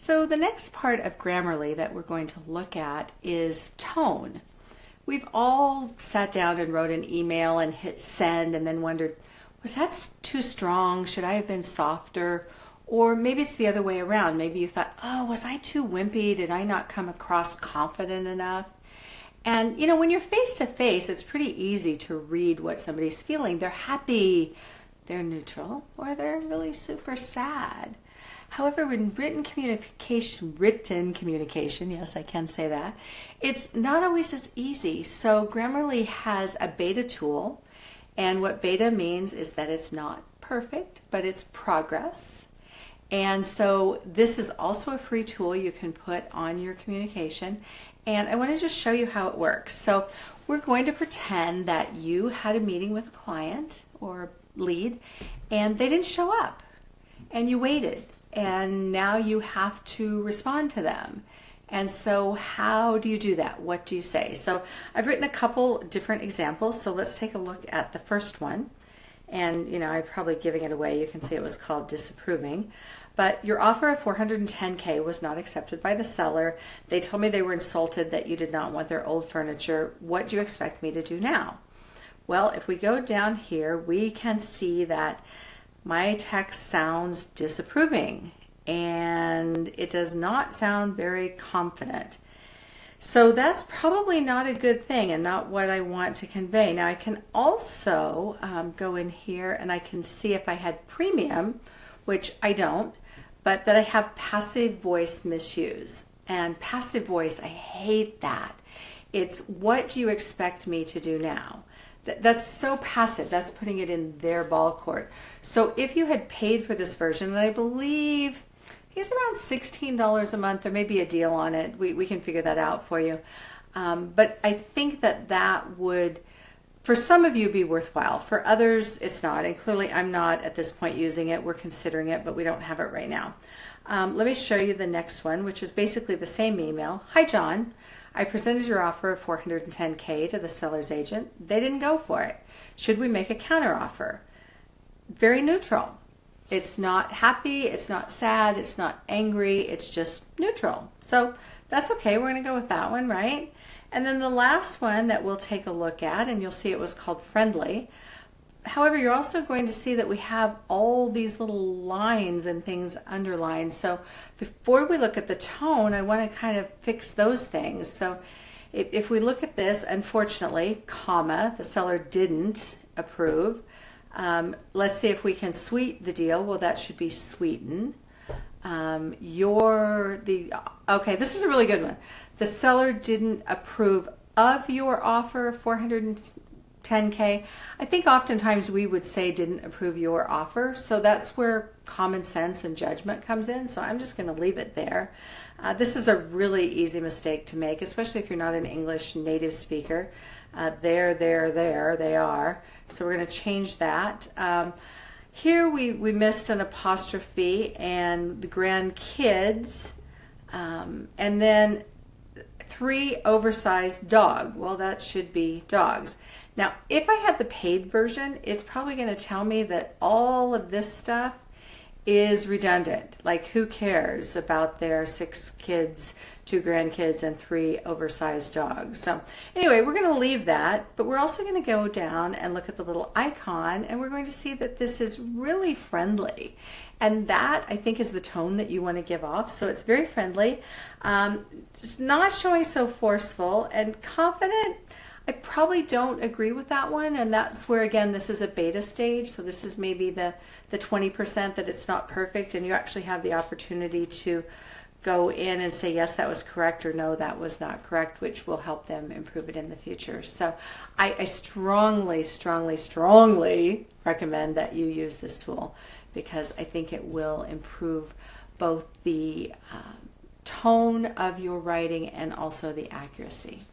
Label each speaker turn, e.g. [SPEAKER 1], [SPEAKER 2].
[SPEAKER 1] So the next part of Grammarly that we're going to look at is tone. We've all sat down and wrote an email and hit send and then wondered, was that too strong? Should I have been softer? Or maybe it's the other way around. Maybe you thought, oh, was I too wimpy? Did I not come across confident enough? And when you're face to face, it's pretty easy to read what somebody's feeling. They're happy, they're neutral, or they're really super sad. However, in written communication, yes, I can say that, it's not always as easy. So Grammarly has a beta tool, and what beta means is that it's not perfect, but it's progress. And so this is also a free tool you can put on your communication. And I want to just show you how it works. So we're going to pretend that you had a meeting with a client or lead, and they didn't show up, and you waited. And now you have to respond to them. And so how do you do that? What do you say? So I've written a couple different examples. So let's take a look at the first one. And, I'm probably giving it away. You can see it was called disapproving. But your offer of $410K was not accepted by the seller. They told me they were insulted that you did not want their old furniture. What do you expect me to do now? Well, if we go down here, we can see that my text sounds disapproving, and it does not sound very confident. So that's probably not a good thing and not what I want to convey. Now I can also go in here and I can see if I had premium, which I don't, but that I have passive voice misuse. And passive voice, I hate that. It's what do you expect me to do now? That's so passive. That's putting it in their ball court. So if you had paid for this version, and I believe it's around $16 a month, there may be a deal on it. We can figure that out for you. But I think that would, for some of you, be worthwhile. For others, it's not. And clearly, I'm not at this point using it. We're considering it, but we don't have it right now. Let me show you the next one, which is basically the same email. Hi, John. I presented your offer of $410K to the seller's agent. They didn't go for it. Should we make a counteroffer? Very neutral. It's not happy, it's not sad, it's not angry, it's just neutral. So that's okay. We're going to go with that one, right? And then the last one that we'll take a look at, and you'll see it was called friendly. However, you're also going to see that we have all these little lines and things underlined. So before we look at the tone, I want to kind of fix those things. So if we look at this, unfortunately, comma, the seller didn't approve. Let's see if we can sweeten the deal. Well, that should be sweeten. Okay, this is a really good one. The seller didn't approve of your offer of $410K. I think oftentimes we would say didn't approve your offer. So that's where common sense and judgment comes in. So I'm just going to leave it there. This is a really easy mistake to make, especially if you're not an English native speaker. There, they are. So we're going to change that. Here we missed an apostrophe and the grandkids, and then 3 oversized dog. Well, that should be dogs. Now, if I had the paid version, it's probably going to tell me that all of this stuff is redundant. Like, who cares about their 6 kids, 2 grandkids, and 3 oversized dogs? So anyway, we're going to leave that, but we're also going to go down and look at the little icon, and we're going to see that this is really friendly. And that, I think, is the tone that you want to give off. So it's very friendly. It's not showing so forceful and confident. I probably don't agree with that one, and that's where, again, this is a beta stage, so this is maybe the 20% that it's not perfect, and you actually have the opportunity to go in and say, yes, that was correct, or no, that was not correct, which will help them improve it in the future. So I strongly, strongly, strongly recommend that you use this tool, because I think it will improve both the tone of your writing and also the accuracy.